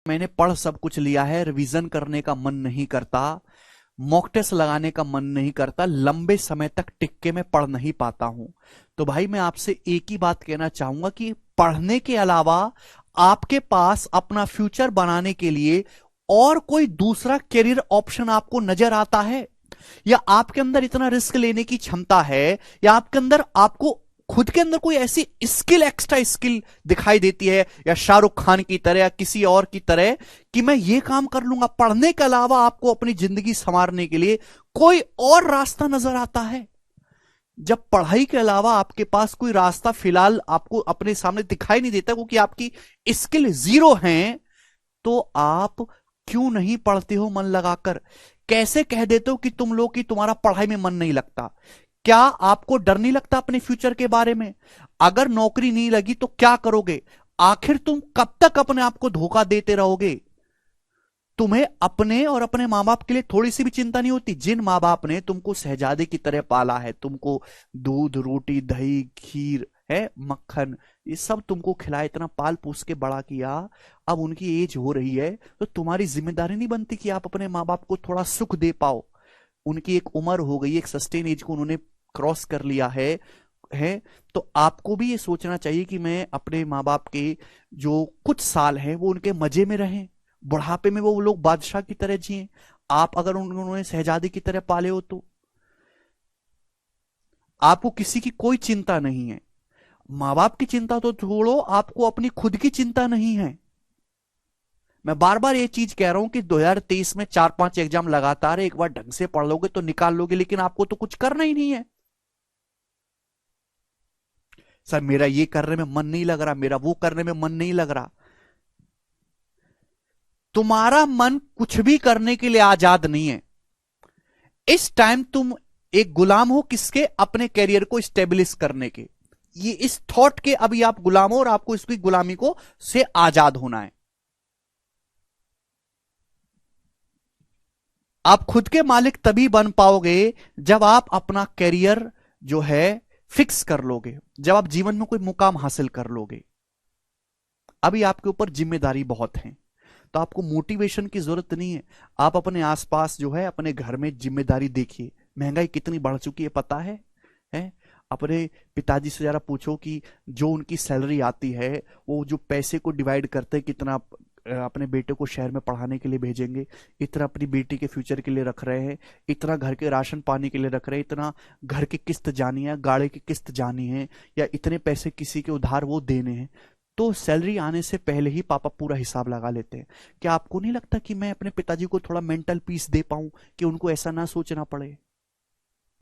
मैंने पढ़ सब कुछ लिया है, रिवीजन करने का मन नहीं करता, मॉक टेस्ट लगाने का मन नहीं करता, लंबे समय तक टिक के मैं पढ़ नहीं पाता हूं। तो भाई मैं आपसे एक ही बात कहना चाहूंगा कि पढ़ने के अलावा आपके पास अपना फ्यूचर बनाने के लिए और कोई दूसरा करियर ऑप्शन आपको नजर आता है, या आपके अंदर इतना रिस्क लेने की क्षमता है, या आपके अंदर आपको खुद के अंदर कोई ऐसी स्किल, एक्स्ट्रा स्किल दिखाई देती है, या शाहरुख खान की तरह या किसी और की तरह, कि मैं ये काम कर लूंगा। पढ़ने के अलावा आपको अपनी जिंदगी संवारने के लिए कोई और रास्ता नजर आता है? जब पढ़ाई के अलावा आपके पास कोई रास्ता फिलहाल आपको अपने सामने दिखाई नहीं देता, क्योंकि आपकी स्किल जीरो है, तो आप क्यों नहीं पढ़ते हो मन लगाकर? कैसे कह देते हो कि तुम लोग कि तुम्हारा पढ़ाई में मन नहीं लगता? क्या आपको डर नहीं लगता अपने फ्यूचर के बारे में? अगर नौकरी नहीं लगी तो क्या करोगे? आखिर तुम कब तक अपने आप को धोखा देते रहोगे? तुम्हें अपने और अपने मां बाप के लिए थोड़ी सी भी चिंता नहीं होती? जिन मां बाप ने तुमको शहजादे की तरह पाला है, तुमको दूध, रोटी, दही, खीर है, मक्खन, ये सब तुमको खिलाया, इतना पाल पोस के बड़ा किया, अब उनकी एज हो रही है, तो तुम्हारी जिम्मेदारी नहीं बनती कि आप अपने माँ बाप को थोड़ा सुख दे पाओ? उनकी एक उम्र हो गई, एक सस्टेन एज को उन्होंने क्रॉस कर लिया है। तो आपको भी ये सोचना चाहिए कि मैं अपने माँ बाप के जो कुछ साल हैं वो उनके मजे में रहें, बुढ़ापे में वो लोग बादशाह की तरह जिए। आप अगर उन्होंने शहजादी की तरह पाले हो तो आपको किसी की कोई चिंता नहीं है। माँ बाप की चिंता तो छोड़ो, आपको अपनी खुद की चिंता नहीं है। मैं बार बार ये चीज कह रहा हूं कि 2023 में 4-5 एग्जाम लगातार एक बार ढंग से पढ़ लोगे तो निकाल लोगे, लेकिन आपको तो कुछ करना ही नहीं है। सर मेरा ये करने में मन नहीं लग रहा, मेरा वो करने में मन नहीं लग रहा। तुम्हारा मन कुछ भी करने के लिए आजाद नहीं है। इस टाइम तुम एक गुलाम हो किसके? अपने कैरियर को स्टेब्लिश करने के। ये इस थॉट के अभी आप गुलाम हो और आपको इसकी गुलामी को से आजाद होना है। आप खुद के मालिक तभी बन पाओगे जब आप अपना कैरियर जो है फिक्स कर लोगे, जब आप जीवन में कोई मुकाम हासिल कर लोगे। अभी आपके ऊपर जिम्मेदारी बहुत है, तो आपको मोटिवेशन की जरूरत नहीं है। आप अपने आसपास जो है अपने घर में जिम्मेदारी देखिए, महंगाई कितनी बढ़ चुकी है पता है? अपने पिताजी से जरा पूछो कि जो उनकी सैलरी आती है वो जो पैसे को डिवाइड करते हैं, कितना अपने बेटे को शहर में पढ़ाने के लिए भेजेंगे, इतना अपनी बेटी के फ्यूचर के लिए रख रहे हैं, इतना घर के राशन पानी के लिए रख रहे हैं, इतना घर की किस्त जानी है, गाड़ी की किस्त जानी है, या इतने पैसे किसी के उधार वो देने हैं। तो सैलरी आने से पहले ही पापा पूरा हिसाब लगा लेते हैं। क्या आपको नहीं लगता कि मैं अपने पिताजी को थोड़ा मेंटल पीस दे पाऊं, कि उनको ऐसा ना सोचना पड़े?